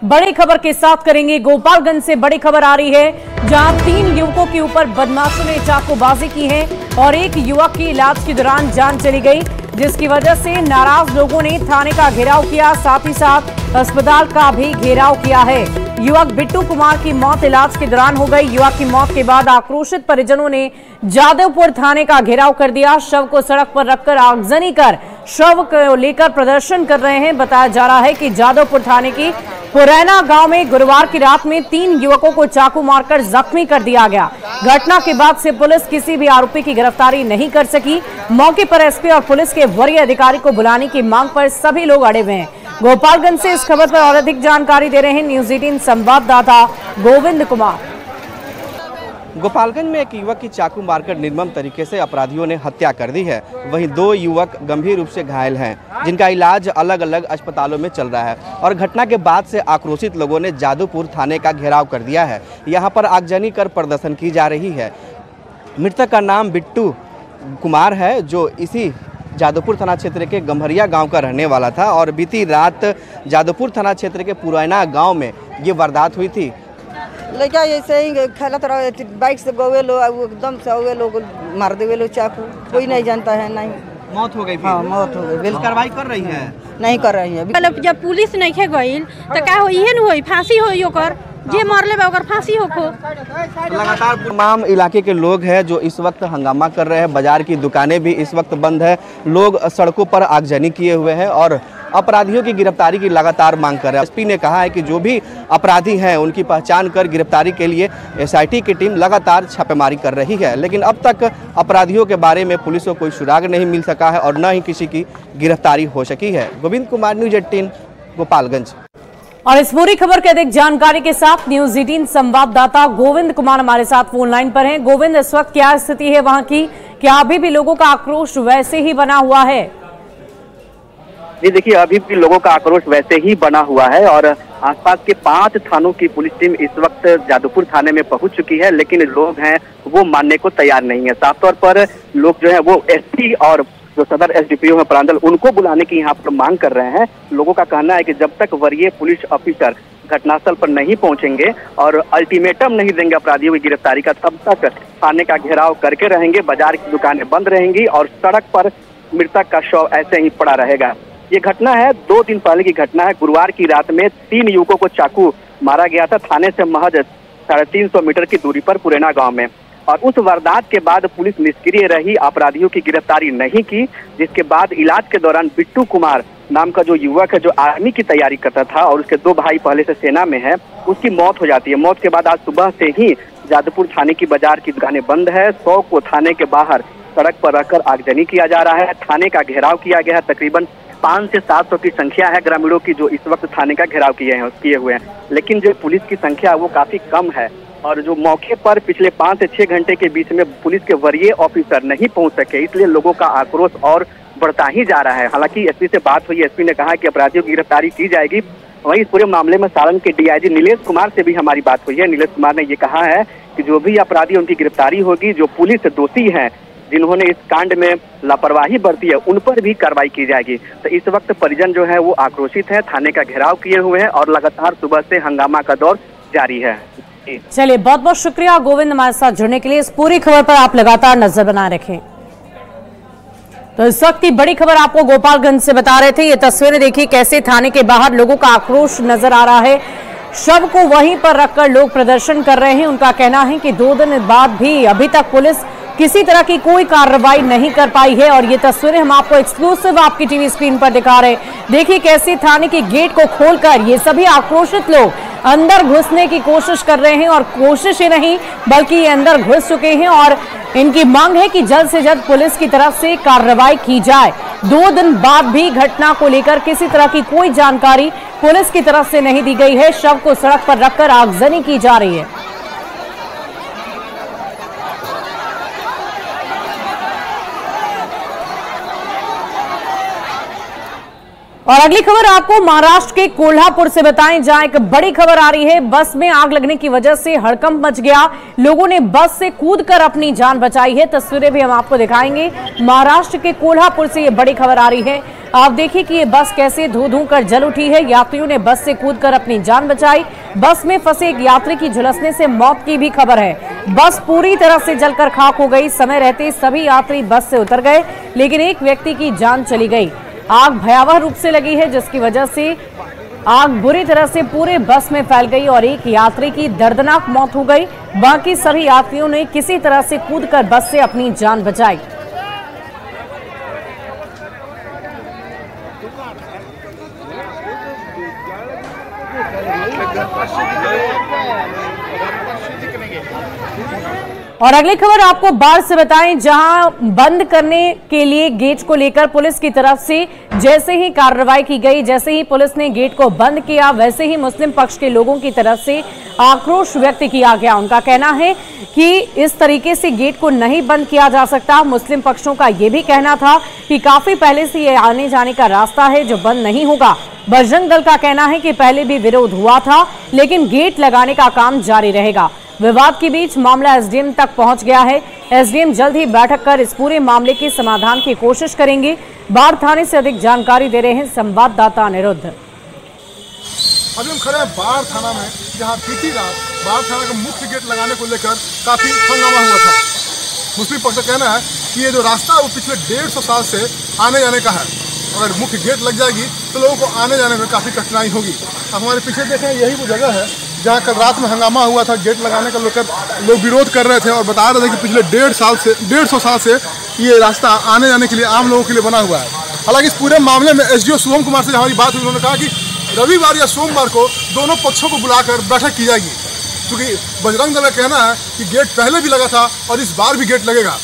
बड़ी खबर के साथ करेंगे। गोपालगंज से बड़ी खबर आ रही है, जहां 3 युवकों के ऊपर बदमाशों ने चाकूबाजी की है और एक युवक की इलाज के दौरान जान चली गई, जिसकी वजह से नाराज लोगों ने थाने का घेराव किया, साथ ही साथ अस्पताल का भी घेराव किया है। युवक बिट्टू कुमार की मौत इलाज के दौरान हो गई। युवक की मौत के बाद आक्रोशित परिजनों ने जादवपुर थाने का घेराव कर दिया। शव को सड़क पर रखकर आगजनी कर शव को लेकर प्रदर्शन कर रहे हैं। बताया जा रहा है कि जादवपुर थाने की पुरैना गांव में गुरुवार की रात में 3 युवकों को चाकू मारकर जख्मी कर दिया गया। घटना के बाद से पुलिस किसी भी आरोपी की गिरफ्तारी नहीं कर सकी। मौके पर एसपी और पुलिस के वरीय अधिकारी को बुलाने की मांग पर सभी लोग अड़े हुए हैं। गोपालगंज से इस खबर पर और अधिक जानकारी दे रहे हैं न्यूज 18 संवाददाता गोविंद कुमार। गोपालगंज में एक युवक की चाकू मारकर निर्मम तरीके से अपराधियों ने हत्या कर दी है। वहीं 2 युवक गंभीर रूप से घायल हैं, जिनका इलाज अलग अलग अस्पतालों में चल रहा है। और घटना के बाद से आक्रोशित लोगों ने जादवपुर थाने का घेराव कर दिया है। यहां पर आगजनी कर प्रदर्शन की जा रही है। मृतक का नाम बिट्टू कुमार है, जो इसी जादवपुर थाना क्षेत्र के गम्हरिया गांव का रहने वाला था और बीती रात जादवपुर थाना क्षेत्र के पुरैना गांव में ये वारदात हुई थी। लड़का ऐसे ही खेलत रहे, बाइक से गए लो, एकदम से गए लोग मार देवे लो चाकू। कोई नहीं जानता है। नहीं मौत हो गई। हाँ, मौत हो गई। बिल्कुल कार्रवाई कर रही है? नहीं कर रही है। जब पुलिस नहीं खे गई तो क्या हो, इहे न होई, फांसी होई ओकर, जे मर ले ओकर फांसी होखो। लगातार तमाम इलाके के लोग हैं जो इस वक्त हंगामा कर रहे हैं। बाजार की दुकानें भी इस वक्त बंद है। लोग सड़कों पर आगजनी किए हुए हैं और अपराधियों की गिरफ्तारी की लगातार मांग कर रहे हैं। एसपी ने कहा है कि जो भी अपराधी हैं उनकी पहचान कर गिरफ्तारी के लिए एसआईटी की टीम लगातार छापेमारी कर रही है, लेकिन अब तक अपराधियों के बारे में पुलिस को कोई सुराग नहीं मिल सका है और न ही किसी की गिरफ्तारी हो सकी है। गोविंद कुमार, न्यूज 18 गोपालगंज। और इस पूरी खबर के अधिक जानकारी के साथ न्यूज 18 संवाददाता गोविंद कुमार हमारे साथ फोन लाइन पर हैं। गोविंद, इस वक्त क्या स्थिति है वहां की? क्या अभी भी लोगों का आक्रोश वैसे ही बना हुआ है? जी देखिए, अभी भी लोगों का आक्रोश वैसे ही बना हुआ है और आसपास के 5 थानों की पुलिस टीम इस वक्त जादवपुर थाने में पहुंच चुकी है, लेकिन लोग हैं वो मानने को तैयार नहीं है। साफ तौर पर लोग जो है वो एसपी और जो सदर एसडीपीओ है प्रांजल, उनको बुलाने की यहाँ पर मांग कर रहे हैं। लोगों का कहना है कि जब तक वरीय पुलिस ऑफिसर घटनास्थल पर नहीं पहुंचेंगे और अल्टीमेटम नहीं देंगे अपराधियों की गिरफ्तारी का, तब तक थाने का घेराव करके रहेंगे। बाजार की दुकानें बंद रहेंगी और सड़क पर मृतक का शव ऐसे ही पड़ा रहेगा। ये घटना है 2 दिन पहले की घटना है। गुरुवार की रात में 3 युवकों को चाकू मारा गया था थाने से महज 350 मीटर की दूरी पर पुरैना गांव में। और उस वारदात के बाद पुलिस निष्क्रिय रही, अपराधियों की गिरफ्तारी नहीं की, जिसके बाद इलाज के दौरान बिट्टू कुमार नाम का जो युवक है, जो आर्मी की तैयारी करता था और उसके 2 भाई पहले से सेना में है, उसकी मौत हो जाती है। मौत के बाद आज सुबह से ही जादवपुर थाने की बाजार की दुकानें बंद है। 100 को थाने के बाहर सड़क पर रखकर आगजनी किया जा रहा है। थाने का घेराव किया गया है। तकरीबन 500 से 700 की संख्या है ग्रामीणों की जो इस वक्त थाने का घेराव किए हुए हैं, लेकिन जो पुलिस की संख्या वो काफी कम है। और जो मौके पर पिछले 5 से 6 घंटे के बीच में पुलिस के वरीय ऑफिसर नहीं पहुंच सके, इसलिए लोगों का आक्रोश और बढ़ता ही जा रहा है। हालांकि एसपी से बात हुई, एसपी ने कहा कि अपराधियों की गिरफ्तारी की जाएगी। वहीं इस पूरे मामले में सारण के डीआईजी नीलेश कुमार से भी हमारी बात हुई है। नीलेश कुमार ने ये कहा है कि जो भी अपराधी उनकी गिरफ्तारी होगी, जो पुलिस दोषी हैं जिन्होंने इस कांड में लापरवाही बरती है, उन पर भी कार्रवाई की जाएगी। तो इस वक्त परिजन जो है वो आक्रोशित है, थाने का घेराव किए हुए हैं और लगातार सुबह से हंगामा का दौर जारी है। चलिए, बहुत बहुत शुक्रिया गोविंद हमारे साथ जुड़ने के लिए। इस पूरी खबर पर आप लगातार नजर बनाए रखें। तो इस वक्त की बड़ी खबर आपको गोपालगंज से बता रहे थे। ये तस्वीरें देखिए कैसे थाने के बाहर लोगों का आक्रोश नजर आ रहा है। शव को वहीं पर रखकर लोग प्रदर्शन कर रहे हैं। उनका कहना है कि 2 दिन बाद भी अभी तक पुलिस किसी तरह की कोई कार्रवाई नहीं कर पाई है। और ये तस्वीरें हम आपको एक्सक्लूसिव आपकी टीवी स्क्रीन पर दिखा रहे हैं। देखिए कैसे थाने के गेट को खोलकर ये सभी आक्रोशित लोग अंदर घुसने की कोशिश कर रहे हैं और कोशिश ही नहीं बल्कि ये अंदर घुस चुके हैं और इनकी मांग है कि जल्द से जल्द पुलिस की तरफ से कार्रवाई की जाए। 2 दिन बाद भी घटना को लेकर किसी तरह की कोई जानकारी पुलिस की तरफ से नहीं दी गई है। शव को सड़क पर रखकर आगजनी की जा रही है। और अगली खबर आपको महाराष्ट्र के कोल्हापुर से बताएं, जहां एक बड़ी खबर आ रही है। बस में आग लगने की वजह से हड़कंप मच गया, लोगों ने बस से कूदकर अपनी जान बचाई है। तस्वीरें भी हम आपको दिखाएंगे। महाराष्ट्र के कोल्हापुर से ये बड़ी खबर आ रही है। आप देखिए कि ये बस कैसे धू धू कर जल उठी है। यात्रियों ने बस से कूदकर अपनी जान बचाई। बस में फंसे एक यात्री की झुलसने से मौत की भी खबर है। बस पूरी तरह से जलकर खाक हो गई। समय रहते सभी यात्री बस से उतर गए, लेकिन एक व्यक्ति की जान चली गई। आग भयावह रूप से लगी है, जिसकी वजह से आग बुरी तरह से पूरे बस में फैल गई और एक यात्री की दर्दनाक मौत हो गई। बाकी सभी यात्रियों ने किसी तरह से कूदकर बस से अपनी जान बचाई। और अगली खबर आपको बाढ़ से बताएं, जहां बंद करने के लिए गेट को लेकर पुलिस की तरफ से जैसे ही कार्रवाई की गई, जैसे ही पुलिस ने गेट को बंद किया, वैसे ही मुस्लिम पक्ष के लोगों की तरफ से आक्रोश व्यक्त किया गया। उनका कहना है कि इस तरीके से गेट को नहीं बंद किया जा सकता। मुस्लिम पक्षों का यह भी कहना था कि काफी पहले से ये आने जाने का रास्ता है जो बंद नहीं होगा। बजरंग दल का कहना है कि पहले भी विरोध हुआ था, लेकिन गेट लगाने का काम जारी रहेगा। विवाद के बीच मामला एसडीएम तक पहुंच गया है। एसडीएम जल्द ही बैठक कर इस पूरे मामले के समाधान की कोशिश करेंगे। बाढ़ थाने से अधिक जानकारी दे रहे हैं संवाददाता अनिरुद्ध। अभी हम खड़े हैं बाढ़ थाना में, जहां बीती रात बाढ़ थाना का मुख्य गेट लगाने को लेकर काफी हंगामा हुआ था। मुस्लिम पक्ष का कहना है कि ये जो रास्ता है वो पिछले 150 साल से आने जाने का है। अगर मुख्य गेट लग जाएगी तो लोगों को आने जाने में काफी कठिनाई होगी। हमारे पीछे देखें, यही वो जगह है जहाँ कल रात में हंगामा हुआ था। गेट लगाने का लोग विरोध कर रहे थे और बता रहे थे कि पिछले 150 साल से ये रास्ता आने जाने के लिए आम लोगों के लिए बना हुआ है। हालांकि इस पूरे मामले में एसडीओ शुभम कुमार से हमारी बात हुई, उन्होंने कहा कि रविवार या सोमवार को दोनों पक्षों को बुलाकर बैठक की जाएगी, क्योंकि बजरंग दल का कहना है कि गेट पहले भी लगा था और इस बार भी गेट लगेगा।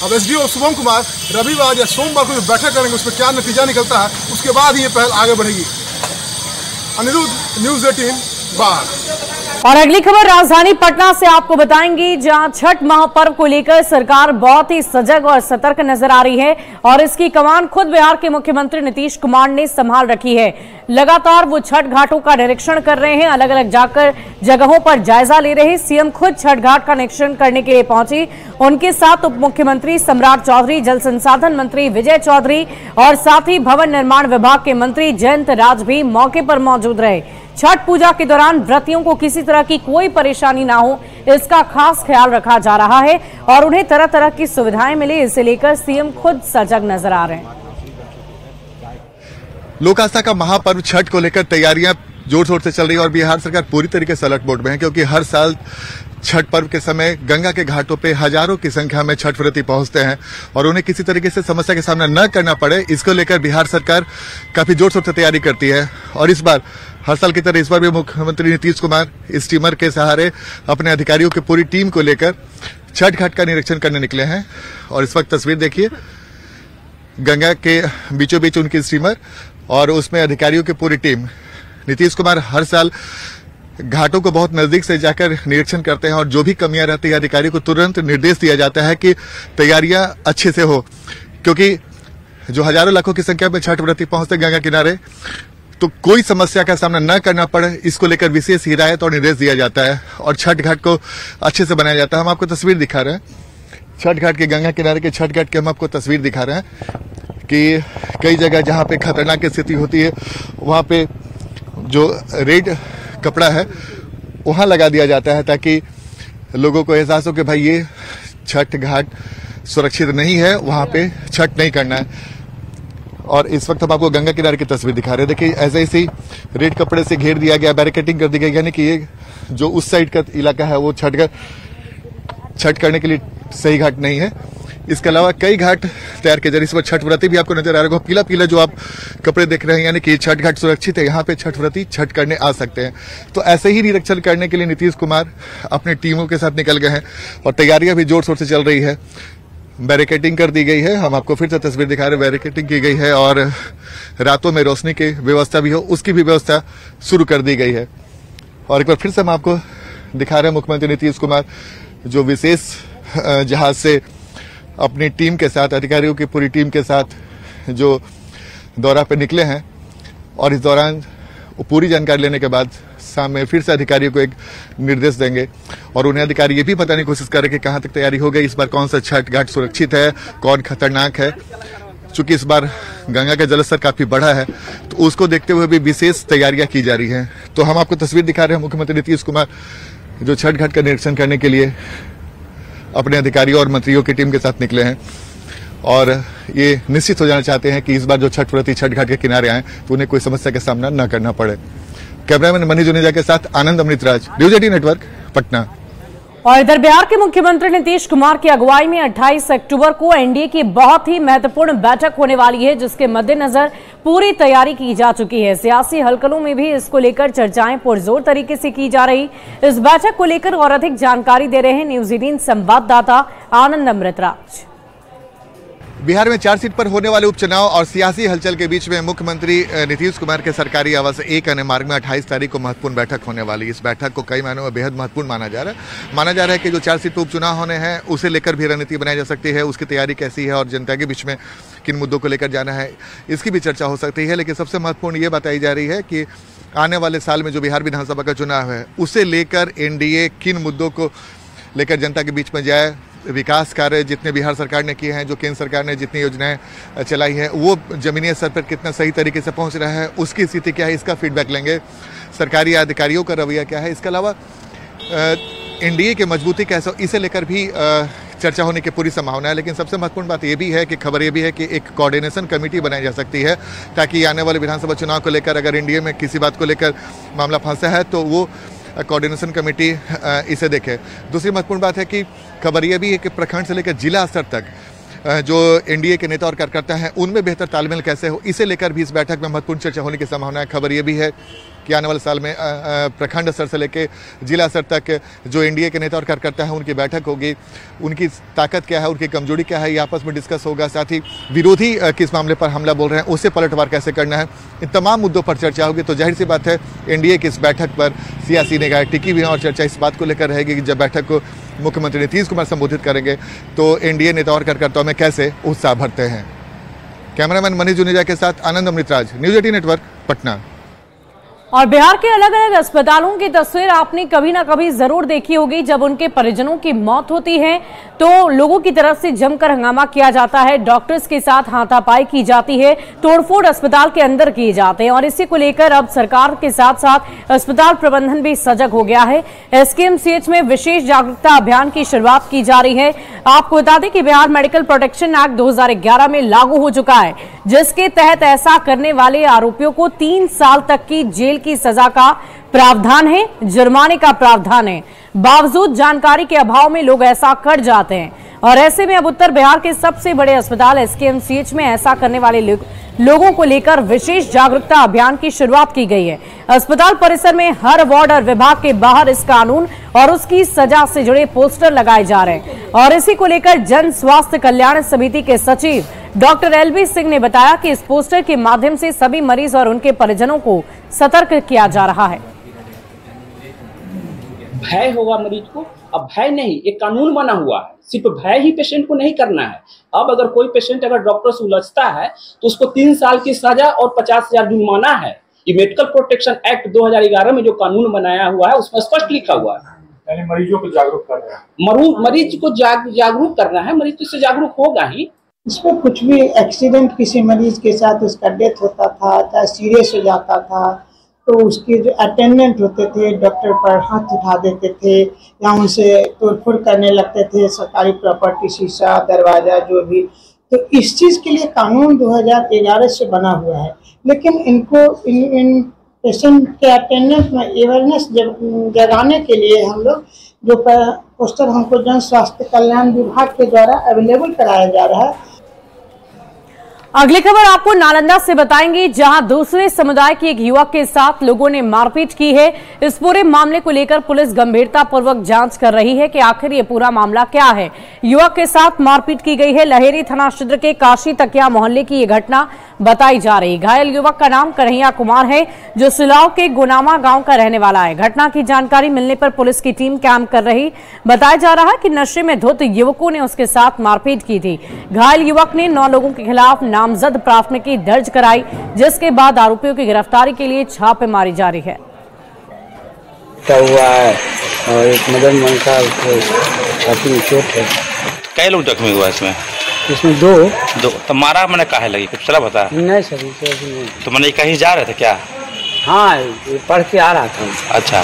अब एसडीओ शुभम कुमार रविवार या सोमवार को जो बैठक करेंगे, उसमें क्या नतीजा निकलता है, उसके बाद ही ये पहल आगे बढ़ेगी। अनिरुद्ध, न्यूज़ 18 बाढ़। और अगली खबर राजधानी पटना से आपको बताएंगे, जहां छठ महापर्व को लेकर सरकार बहुत ही सजग और सतर्क नजर आ रही है और इसकी कमान खुद बिहार के मुख्यमंत्री नीतीश कुमार ने संभाल रखी है। लगातार वो छठ घाटों का निरीक्षण कर रहे हैं, अलग अलग जाकर जगहों पर जायजा ले रहे हैं। सीएम खुद छठ घाट का निरीक्षण करने के लिए पहुंचे। उनके साथ उप मुख्यमंत्री सम्राट चौधरी, जल संसाधन मंत्री विजय चौधरी और साथ ही भवन निर्माण विभाग के मंत्री जयंत राज भी मौके पर मौजूद रहे। छठ पूजा के दौरान व्रतियों को किसी तरह की कोई परेशानी ना हो, इसका खास ख्याल रखा जा रहा है और उन्हें तरह तरह की सुविधाएं मिले, इसे लेकर सीएम खुद सजग नजर आ रहे हैं। लोक आस्था का महापर्व छठ को लेकर तैयारियां जोर शोर से चल रही है और बिहार सरकार पूरी तरीके से अलर्ट मोड में है, क्योंकि हर साल छठ पर्व के समय गंगा के घाटों पे हजारों की संख्या में छठ व्रती पहुंचते हैं और उन्हें किसी तरीके से समस्या का सामना न करना पड़े, इसको लेकर बिहार सरकार काफी जोर शोर से तैयारी करती है। और इस बार हर साल की तरह इस बार भी मुख्यमंत्री नीतीश कुमार इस स्टीमर के सहारे अपने अधिकारियों की पूरी टीम को लेकर छठ घाट का निरीक्षण करने निकले हैं। और इस वक्त तस्वीर देखिए, गंगा के बीचों बीच उनकी स्टीमर और उसमें अधिकारियों की पूरी टीम। नीतीश कुमार हर साल घाटों को बहुत नजदीक से जाकर निरीक्षण करते हैं और जो भी कमियां रहती है अधिकारियों को तुरंत निर्देश दिया जाता है कि तैयारियां अच्छे से हो, क्योंकि जो हजारों लाखों की संख्या में छठ व्रती पहुंचते गंगा किनारे, तो कोई समस्या का सामना न करना पड़े, इसको लेकर विशेष हिदायत और निर्देश दिया जाता है और छठ घाट को अच्छे से बनाया जाता है। हम आपको तस्वीर दिखा रहे हैं छठ घाट के, गंगा किनारे के छठ घाट की हम आपको तस्वीर दिखा रहे हैं कि कई जगह जहां पे खतरनाक स्थिति होती है वहां पे जो रेड कपड़ा है वहां लगा दिया जाता है, ताकि लोगों को एहसास हो कि भाई ये छठ घाट सुरक्षित नहीं है, वहां पे छठ नहीं करना है। और इस वक्त हम आपको गंगा किनारे की तस्वीर दिखा रहे हैं। देखिए, ऐसे ही रेड कपड़े से घेर दिया गया, बैरिकेडिंग कर दी गई, यानी कि ये जो उस साइड का इलाका है वो छठ करने के लिए सही घाट नहीं है। इसके अलावा कई घाट तैयार किए जा रहे हैं। इस वक्त छठ व्रती भी आपको नजर आ रहा है, पीला पीला जो आप कपड़े देख रहे हैं, यानी कि छठ घाट सुरक्षित है, यहाँ पे छठ व्रती छठ करने आ सकते हैं। तो ऐसे ही निरीक्षण करने के लिए नीतीश कुमार अपनी टीमों के साथ निकल गए हैं और तैयारियां भी जोर शोर से चल रही है। बैरिकेडिंग कर दी गई है, हम आपको फिर से तस्वीर दिखा रहे हैं, बैरिकेडिंग की गई है और रातों में रोशनी की व्यवस्था भी हो, उसकी भी व्यवस्था शुरू कर दी गई है। और एक बार फिर से हम आपको दिखा रहे हैं मुख्यमंत्री नीतीश कुमार जो विशेष जहाज से अपनी टीम के साथ, अधिकारियों की पूरी टीम के साथ जो दौरा पे निकले हैं और इस दौरान पूरी जानकारी लेने के बाद शाम में फिर से अधिकारियों को एक निर्देश देंगे और उन्हें अधिकारी ये भी बताने की कोशिश करें कि कहां तक तैयारी हो गई, इस बार कौन सा छठ घाट सुरक्षित है, कौन खतरनाक है। चूंकि इस बार गंगा का जलस्तर काफी बढ़ा है तो उसको देखते हुए भी विशेष तैयारियां की जा रही हैं। तो हम आपको तस्वीर दिखा रहे हैं, मुख्यमंत्री नीतीश कुमार जो छठ घाट का निरीक्षण करने के लिए अपने अधिकारियों और मंत्रियों की टीम के साथ निकले हैं और ये निश्चित हो जाना चाहते हैं कि इस बार जो छठ व्रती छठ घाट के किनारे आए तो उन्हें कोई समस्या का सामना न करना पड़े। कैमरामैन मनीष जुनेजा के साथ आनंद अमृतराज, न्यूज 18 नेटवर्क, पटना। और इधर बिहार के मुख्यमंत्री नीतीश कुमार की अगुवाई में 28 अक्टूबर को एनडीए की बहुत ही महत्वपूर्ण बैठक होने वाली है, जिसके मद्देनजर पूरी तैयारी की जा चुकी है। सियासी हलकलों में भी इसको लेकर चर्चाएं पुरजोर तरीके से की जा रही। इस बैठक को लेकर और अधिक जानकारी दे रहे हैं न्यूज 18 संवाददाता आनंद अमृतराज। बिहार में 4 सीट पर होने वाले उपचुनाव और सियासी हलचल के बीच में मुख्यमंत्री नीतीश कुमार के सरकारी आवास 1 अन्य मार्ग में 28 तारीख को महत्वपूर्ण बैठक होने वाली। इस बैठक को कई मायनों में बेहद महत्वपूर्ण माना जा रहा है कि जो 4 सीट पर उपचुनाव होने हैं उसे लेकर भी रणनीति बनाई जा सकती है, उसकी तैयारी कैसी है और जनता के बीच में किन मुद्दों को लेकर जाना है, इसकी भी चर्चा हो सकती है। लेकिन सबसे महत्वपूर्ण ये बताई जा रही है कि आने वाले साल में जो बिहार विधानसभा का चुनाव है उसे लेकर एनडीए किन मुद्दों को लेकर जनता के बीच में जाए, विकास कार्य जितने बिहार सरकार ने किए हैं, जो केंद्र सरकार ने जितनी योजनाएं चलाई हैं वो जमीनी स्तर पर कितना सही तरीके से पहुंच रहा है, उसकी स्थिति क्या है, इसका फीडबैक लेंगे। सरकारी अधिकारियों का रवैया क्या है, इसके अलावा एनडीए की मजबूती कैसे, इसे लेकर भी चर्चा होने की पूरी संभावना है। लेकिन सबसे महत्वपूर्ण बात ये भी है कि खबर ये भी है कि एक कोऑर्डिनेशन कमेटी बनाई जा सकती है ताकि आने वाले विधानसभा चुनाव को लेकर अगर एनडीए में किसी बात को लेकर मामला फंसा है तो वो कोऑर्डिनेशन कमेटी इसे देखे। दूसरी महत्वपूर्ण बात है कि खबर यह भी है कि प्रखंड से लेकर जिला स्तर तक जो एनडीए के नेता और कार्यकर्ता हैं उनमें बेहतर तालमेल कैसे हो, इसे लेकर भी इस बैठक में महत्वपूर्ण चर्चा होने की संभावना है। खबर यह भी है कि आने वाले साल में प्रखंड स्तर से लेकर जिला स्तर तक जो एनडीए के नेता और कार्यकर्ता हैं उनकी बैठक होगी, उनकी ताकत क्या है, उनकी कमजोरी क्या है, ये आपस में डिस्कस होगा। साथ ही विरोधी किस मामले पर हमला बोल रहे हैं उसे पलटवार कैसे करना है, इन तमाम मुद्दों पर चर्चा होगी। तो जाहिर सी बात है एनडीए की इस बैठक पर सियासी निगाहें टिकी हुई हैं और चर्चा इस बात को लेकर रहेगी कि जब बैठक को मुख्यमंत्री नीतीश कुमार संबोधित करेंगे तो एनडीए नेता और कार्यकर्ताओं में कैसे उत्साह भरते हैं। कैमरामैन मनीष जुनेजा के साथ आनंद अमृतराज, न्यूज 18 नेटवर्क, पटना। और बिहार के अलग अलग अस्पतालों की तस्वीर आपने कभी ना कभी जरूर देखी होगी। जब उनके परिजनों की मौत होती है तो लोगों की तरफ से जमकर हंगामा किया जाता है, डॉक्टर्स के साथ हाथापाई की जाती है, तोड़फोड़ अस्पताल के अंदर किए जाते हैं। और इसी को लेकर अब सरकार के साथ साथ अस्पताल प्रबंधन भी सजग हो गया है। एसकेएमसीएच में विशेष जागरूकता अभियान की शुरुआत की जा रही है। आपको बता दें कि बिहार मेडिकल प्रोटेक्शन एक्ट 2011 में लागू हो चुका है, जिसके तहत ऐसा करने वाले आरोपियों को 3 साल तक की जेल की सजा का प्रावधान है, जुर्माने का प्रावधान है। बावजूद जानकारी के अभाव में लोग ऐसा कर जाते हैं और ऐसे में अब उत्तर बिहार के सबसे बड़े अस्पताल एसकेएमसीएच में ऐसा करने वाले लोगों को लेकर विशेष जागरूकता अभियान की शुरुआत की गई है। अस्पताल परिसर में हर वार्ड और विभाग के बाहर इस कानून और उसकी सजा से जुड़े पोस्टर लगाए जा रहे हैं। और इसी को लेकर जन स्वास्थ्य कल्याण समिति के सचिव डॉक्टर एलबी सिंह ने बताया कि इस पोस्टर के माध्यम से सभी मरीज और उनके परिजनों को सतर्क किया जा रहा है। भय होगा मरीज को, अब भय नहीं, एक कानून बना हुआ है, सिर्फ भय ही पेशेंट को नहीं करना है। अब अगर कोई पेशेंट अगर डॉक्टर से उलझता है तो उसको 3 साल की सजा और 50,000 जुर्माना है। ये मेडिकल प्रोटेक्शन एक्ट 2011 में जो कानून बनाया हुआ है उसमें स्पष्ट लिखा हुआ है। यानी मरीजों को जागरूक कर रहा है, मरीज को जागरूक करना है, मरीज तो इससे जागरूक होगा ही। इसमें कुछ भी एक्सीडेंट किसी मरीज के साथ उसका डेथ होता था, चाहे सीरियस हो जाता था, तो उसके जो अटेंडेंट होते थे डॉक्टर पर हाथ उठा देते थे या उनसे तोड़फोड़ करने लगते थे, सरकारी प्रॉपर्टी, शीशा, दरवाजा, जो भी। तो इस चीज़ के लिए कानून 2011 से बना हुआ है। लेकिन इनको इन पेशेंट के अटेंडेंट में अवेयरनेस जगाने के लिए हम लोग जो पोस्टर हमको जन स्वास्थ्य कल्याण विभाग के द्वारा अवेलेबल कराया जा रहा है। अगली खबर आपको नालंदा से बताएंगे, जहां दूसरे समुदाय के एक युवक के साथ लोगों ने मारपीट की है। इस पूरे मामले को लेकर पुलिस गंभीरता पूर्वक जांच कर रही है कि आखिर ये पूरा मामला क्या है। युवक के साथ मारपीट की गई है। लहेरी थाना क्षेत्र के काशी तकिया मोहल्ले की यह घटना बताई जा रही। घायल युवक का नाम कन्हैया कुमार है, जो सिलाव के गुनामा गांव का रहने वाला है। घटना की जानकारी मिलने पर पुलिस की टीम कैंप कर रही। बताया जा रहा है कि नशे में धुत युवकों ने उसके साथ मारपीट की थी। घायल युवक ने 9 लोगों के खिलाफ नामजद प्राथमिकी दर्ज कराई, जिसके बाद आरोपियों की गिरफ्तारी के लिए छापेमारी जारी है। हुआ है और एक मदन मन का काफी चोट है। कई लोग जख्मी हुआ इसमें? इसमें दो। तो मारा मैंने काहे लगी कुछ चला बता? नहीं सर, नहीं। तो मैंने कहीं जा रहे थे क्या? हाँ, पढ़ के आ रहा था। अच्छा,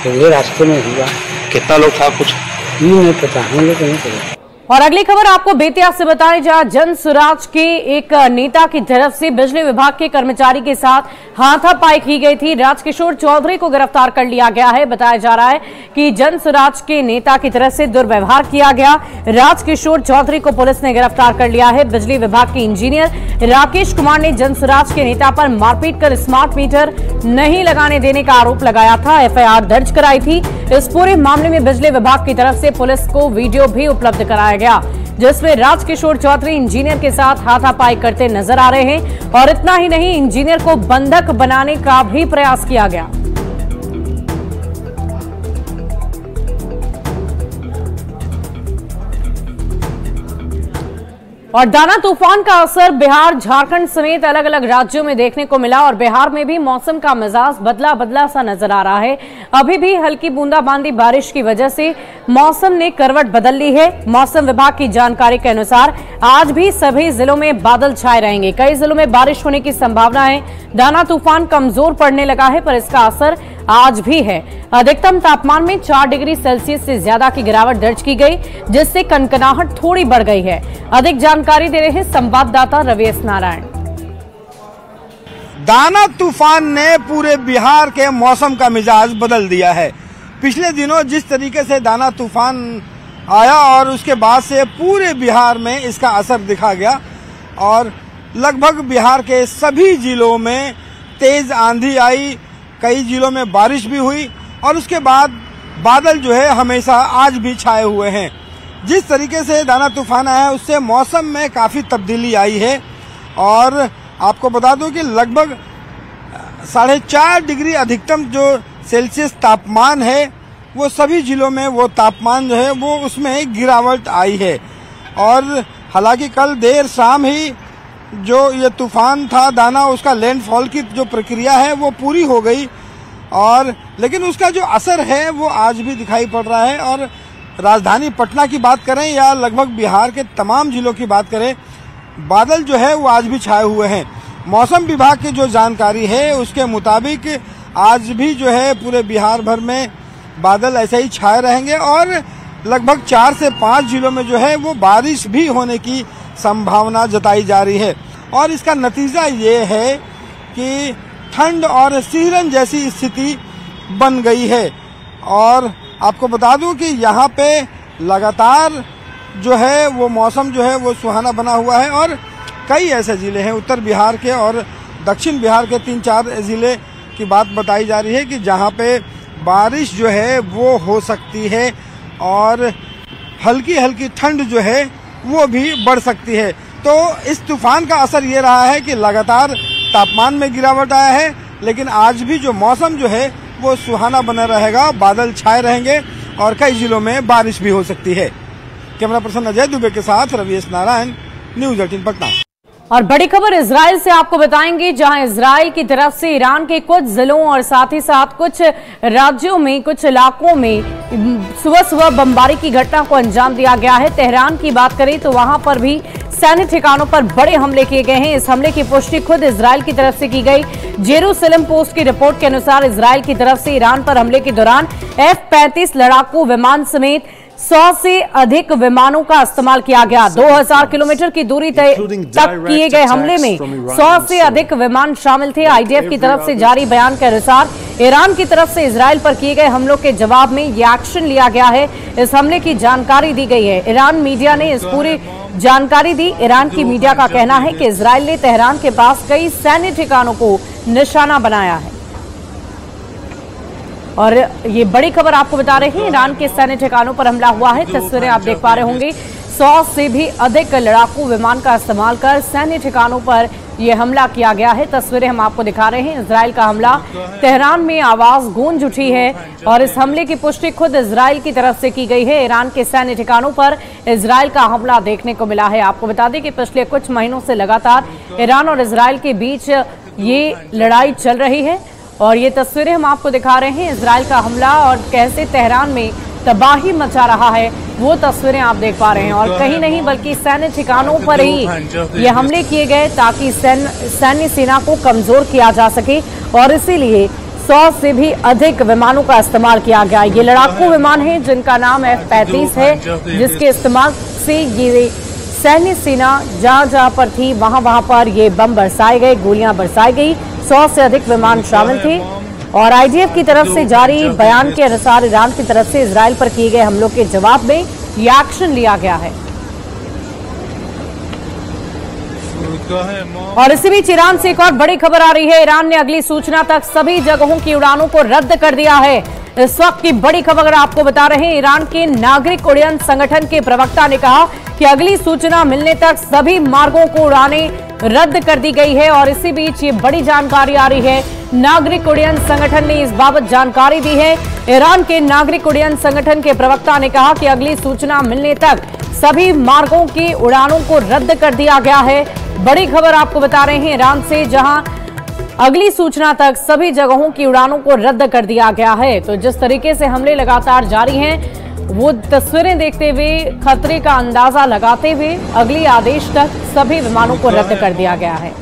तो ये रास्ते में हुआ। कितना लोग था कुछ नहीं पता, हम लोग को नहीं पता। और अगली खबर आपको बेतिया से बताएं, जहां जन सुराज के एक नेता की तरफ से बिजली विभाग के कर्मचारी के साथ हाथापाई की गई थी। राजकिशोर चौधरी को गिरफ्तार कर लिया गया है। बताया जा रहा है कि जन सुराज के नेता की तरफ से दुर्व्यवहार किया गया। राजकिशोर चौधरी को पुलिस ने गिरफ्तार कर लिया है। बिजली विभाग के इंजीनियर राकेश कुमार ने जन सुराज के नेता पर मारपीट कर स्मार्ट मीटर नहीं लगाने देने का आरोप लगाया था। एफआईआर दर्ज कराई थी। इस पूरे मामले में बिजली विभाग की तरफ से पुलिस को वीडियो भी उपलब्ध कराया गया, जिसमें राजकिशोर चौधरी इंजीनियर के साथ हाथापाई करते नजर आ रहे हैं। और इतना ही नहीं, इंजीनियर को बंधक बनाने का भी प्रयास किया गया। और दाना तूफान का असर बिहार, झारखंड समेत अलग अलग राज्यों में देखने को मिला और बिहार में भी मौसम का मिजाज बदला बदला सा नजर आ रहा है। अभी भी हल्की बूंदाबांदी बारिश की वजह से मौसम ने करवट बदल ली है। मौसम विभाग की जानकारी के अनुसार आज भी सभी जिलों में बादल छाए रहेंगे। कई जिलों में बारिश होने की संभावना है। दाना तूफान कमजोर पड़ने लगा है, पर इसका असर आज भी है। अधिकतम तापमान में 4 डिग्री सेल्सियस से ज्यादा की गिरावट दर्ज की गई, जिससे कनकनाहट थोड़ी बढ़ गई है। अधिक जानकारी दे रहे हैं संवाददाता रवीश नारायण। दाना तूफान ने पूरे बिहार के मौसम का मिजाज बदल दिया है। पिछले दिनों जिस तरीके से दाना तूफान आया और उसके बाद से पूरे बिहार में इसका असर दिखा गया और लगभग बिहार के सभी जिलों में तेज आंधी आई, कई जिलों में बारिश भी हुई और उसके बाद बादल जो है हमेशा आज भी छाए हुए हैं। जिस तरीके से दाना तूफान आया है उससे मौसम में काफ़ी तब्दीली आई है और आपको बता दूं कि लगभग 4.5 डिग्री अधिकतम जो सेल्सियस तापमान है वो सभी जिलों में वो तापमान जो है वो उसमें गिरावट आई है। और हालांकि कल देर शाम ही जो ये तूफान था दाना, उसका लैंडफॉल की जो प्रक्रिया है वो पूरी हो गई और लेकिन उसका जो असर है वो आज भी दिखाई पड़ रहा है। और राजधानी पटना की बात करें या लगभग बिहार के तमाम जिलों की बात करें, बादल जो है वो आज भी छाए हुए हैं। मौसम विभाग की जो जानकारी है उसके मुताबिक आज भी जो है पूरे बिहार भर में बादल ऐसे ही छाए रहेंगे और लगभग 4 से 5 जिलों में जो है वो बारिश भी होने की संभावना जताई जा रही है। और इसका नतीजा ये है कि ठंड और सिहरन जैसी स्थिति बन गई है। और आपको बता दूं कि यहाँ पे लगातार जो है वो मौसम जो है वो सुहाना बना हुआ है और कई ऐसे ज़िले हैं उत्तर बिहार के और दक्षिण बिहार के 3-4 ज़िले की बात बताई जा रही है कि जहाँ पे बारिश जो है वो हो सकती है और हल्की हल्की ठंड जो है वो भी बढ़ सकती है। तो इस तूफान का असर ये रहा है कि लगातार तापमान में गिरावट आया है, लेकिन आज भी जो मौसम जो है वो सुहाना बना रहेगा, बादल छाए रहेंगे और कई जिलों में बारिश भी हो सकती है। कैमरा पर्सन अजय दुबे के साथ रवीश नारायण, न्यूज़ 18 पटना। और बड़ी खबर इजराइल से आपको बताएंगे, जहां इजराइल की तरफ से ईरान के कुछ जिलों और साथ ही साथ कुछ राज्यों में, कुछ इलाकों में सुबह सुबह बमबारी की घटना को अंजाम दिया गया है। तेहरान की बात करें तो वहां पर भी सैन्य ठिकानों पर बड़े हमले किए गए हैं। इस हमले की पुष्टि खुद इजराइल की तरफ से की गई। जेरूसलम पोस्ट की रिपोर्ट के अनुसार इजराइल की तरफ से ईरान पर हमले के दौरान F-35 लड़ाकू विमान समेत 100 से अधिक विमानों का इस्तेमाल किया गया। 2000 किलोमीटर की दूरी तक किए गए हमले में 100 से अधिक विमान शामिल थे। IDF की तरफ से जारी बयान के अनुसार ईरान की तरफ से इजराइल पर किए गए हमलों के जवाब में ये एक्शन लिया गया है। इस हमले की जानकारी दी गई है। ईरान मीडिया ने इस पूरी जानकारी दी। ईरान की मीडिया का कहना है कि इजराइल ने तेहरान के पास कई सैन्य ठिकानों को निशाना बनाया है। और ये बड़ी खबर आपको बता रहे हैं, ईरान के सैन्य ठिकानों पर हमला हुआ है। तस्वीरें आप देख पा रहे होंगे, 100 से भी अधिक लड़ाकू विमान का इस्तेमाल कर सैन्य ठिकानों पर यह हमला किया गया है। तस्वीरें हम आपको दिखा रहे हैं। इजराइल का हमला, तेहरान में आवाज गूंज उठी है और इस हमले की पुष्टि खुद इजराइल की तरफ से की गई है। ईरान के सैन्य ठिकानों पर इजराइल का हमला देखने को मिला है। आपको बता दें कि पिछले कुछ महीनों से लगातार ईरान और इजराइल के बीच ये लड़ाई चल रही है और ये तस्वीरें हम आपको दिखा रहे हैं। इजराइल का हमला और कैसे तेहरान में तबाही मचा रहा है, वो तस्वीरें आप देख पा रहे हैं। और कहीं नहीं बल्कि सैन्य ठिकानों पर ही ये हमले किए गए ताकि सैन्य सेना को कमजोर किया जा सके और इसीलिए 100 से भी अधिक विमानों का इस्तेमाल किया गया। ये लड़ाकू विमान है जिनका नाम F-35 है, जिसके इस्तेमाल से ये सैन्य सेना जहां पर थी वहां पर ये बम बरसाए गए, गोलियां बरसाई गई। 100 से अधिक विमान शामिल थे और IDF की तरफ से जारी बयान के अनुसार ईरान की तरफ से इजराइल पर किए गए हमलों के जवाब में ये एक्शन लिया गया है। और इसी बीच ईरान से एक और बड़ी खबर आ रही है। ईरान ने अगली सूचना तक सभी जगहों की उड़ानों को रद्द कर दिया है। इस वक्त की बड़ी खबर आपको बता रहे हैं, ईरान के नागरिक उड्डयन संगठन के प्रवक्ता ने कहा कि अगली सूचना मिलने तक सभी मार्गों को उड़ानें रद्द कर दी गई है। और इसी बीच ये बड़ी जानकारी आ रही है, नागरिक उड्डयन संगठन ने इस बाबत जानकारी दी है। ईरान के नागरिक उड्डयन संगठन के प्रवक्ता ने कहा कि अगली सूचना मिलने तक सभी मार्गों की उड़ानों को रद्द कर दिया गया है। बड़ी खबर आपको बता रहे हैं ईरान से, जहां अगली सूचना तक सभी जगहों की उड़ानों को रद्द कर दिया गया है। तो जिस तरीके से हमले लगातार जारी हैं, वो तस्वीरें देखते हुए, खतरे का अंदाजा लगाते हुए अगली आदेश तक सभी विमानों को रद्द कर दिया गया है।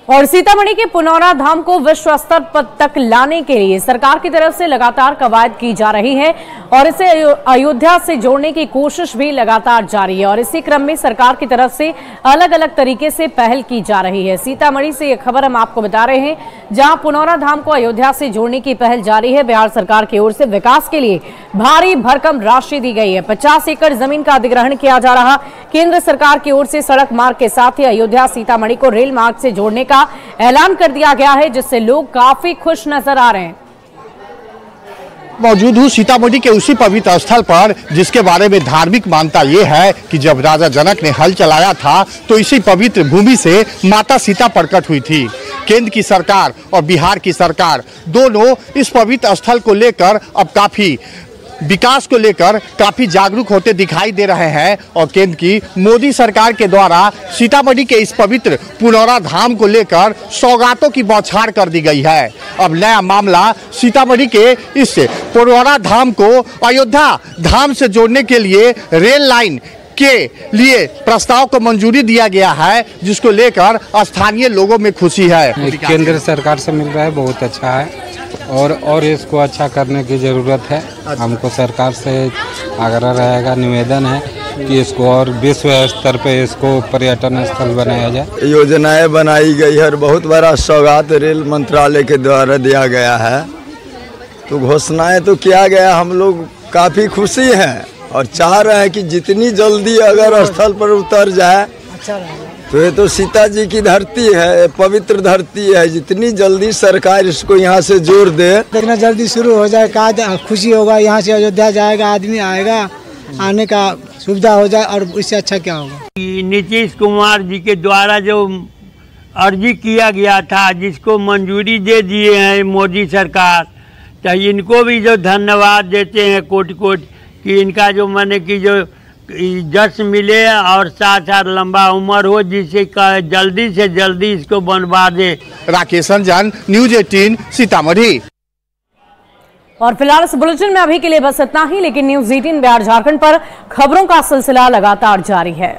और सीतामढ़ी के पुनौरा धाम को विश्व स्तर तक लाने के लिए सरकार की तरफ से लगातार कवायद की जा रही है और इसे अयोध्या से जोड़ने की कोशिश भी लगातार जारी है। और इसी क्रम में सरकार की तरफ से अलग अलग तरीके से पहल की जा रही है। सीतामढ़ी से ये खबर हम आपको बता रहे हैं, जहां पुनौरा धाम को अयोध्या से जोड़ने की पहल जारी है। बिहार सरकार की ओर से विकास के लिए भारी भरकम राशि दी गई है। 50 एकड़ जमीन का अधिग्रहण किया जा रहा। केंद्र सरकार की ओर से सड़क मार्ग के साथ ही अयोध्या सीतामढ़ी को रेल मार्ग से जोड़ने का ऐलान कर दिया गया है, जिससे लोग काफी खुश नजर आ रहे हैं। मौजूद हूँ सीतामढ़ी के उसी पवित्र स्थल पर जिसके बारे में धार्मिक मान्यता ये है कि जब राजा जनक ने हल चलाया था तो इसी पवित्र भूमि से माता सीता प्रकट हुई थी। केंद्र की सरकार और बिहार की सरकार दोनों इस पवित्र स्थल को लेकर अब काफी विकास को लेकर काफी जागरूक होते दिखाई दे रहे हैं और केंद्र की मोदी सरकार के द्वारा सीतामढ़ी के इस पवित्र पुनौरा धाम को लेकर सौगातों की बौछार कर दी गई है। अब नया मामला सीतामढ़ी के इस पुनौरा धाम को अयोध्या धाम से जोड़ने के लिए रेल लाइन के लिए प्रस्ताव को मंजूरी दिया गया है, जिसको लेकर स्थानीय लोगों में खुशी है। केंद्र सरकार से मिल रहा है, बहुत अच्छा है और इसको अच्छा करने की ज़रूरत है। हमको सरकार से आग्रह रहेगा, निवेदन है कि इसको और विश्व स्तर पे इसको पर्यटन स्थल बनाया जाए। योजनाएं बनाई गई है और बहुत बड़ा सौगात रेल मंत्रालय के द्वारा दिया गया है। तो घोषणाएं तो किया गया, हम लोग काफ़ी खुशी हैं और चाह रहे हैं कि जितनी जल्दी अगर स्थल पर उतर जाए तो ये तो सीता जी की धरती है, पवित्र धरती है। जितनी जल्दी सरकार इसको यहाँ से जोड़ दे, जितना जल्दी शुरू हो जाए का खुशी होगा। यहाँ से अयोध्या जाएगा, आदमी आएगा, आने का सुविधा हो जाए और इससे अच्छा क्या होगा। नीतीश कुमार जी के द्वारा जो अर्जी किया गया था, जिसको मंजूरी दे दिए हैं मोदी सरकार, तो इनको भी जो धन्यवाद देते हैं कोटि कोटि कि इनका जो माने कि जो जश्न मिले और साथ साथ लंबा उम्र हो, जिससे जल्दी से जल्दी इसको बनवा दे। राकेश रंजन, न्यूज 18 सीतामढ़ी। और फिलहाल इस बुलेटिन में अभी के लिए बस इतना ही, लेकिन न्यूज 18 बिहार झारखंड पर खबरों का सिलसिला लगातार जारी है।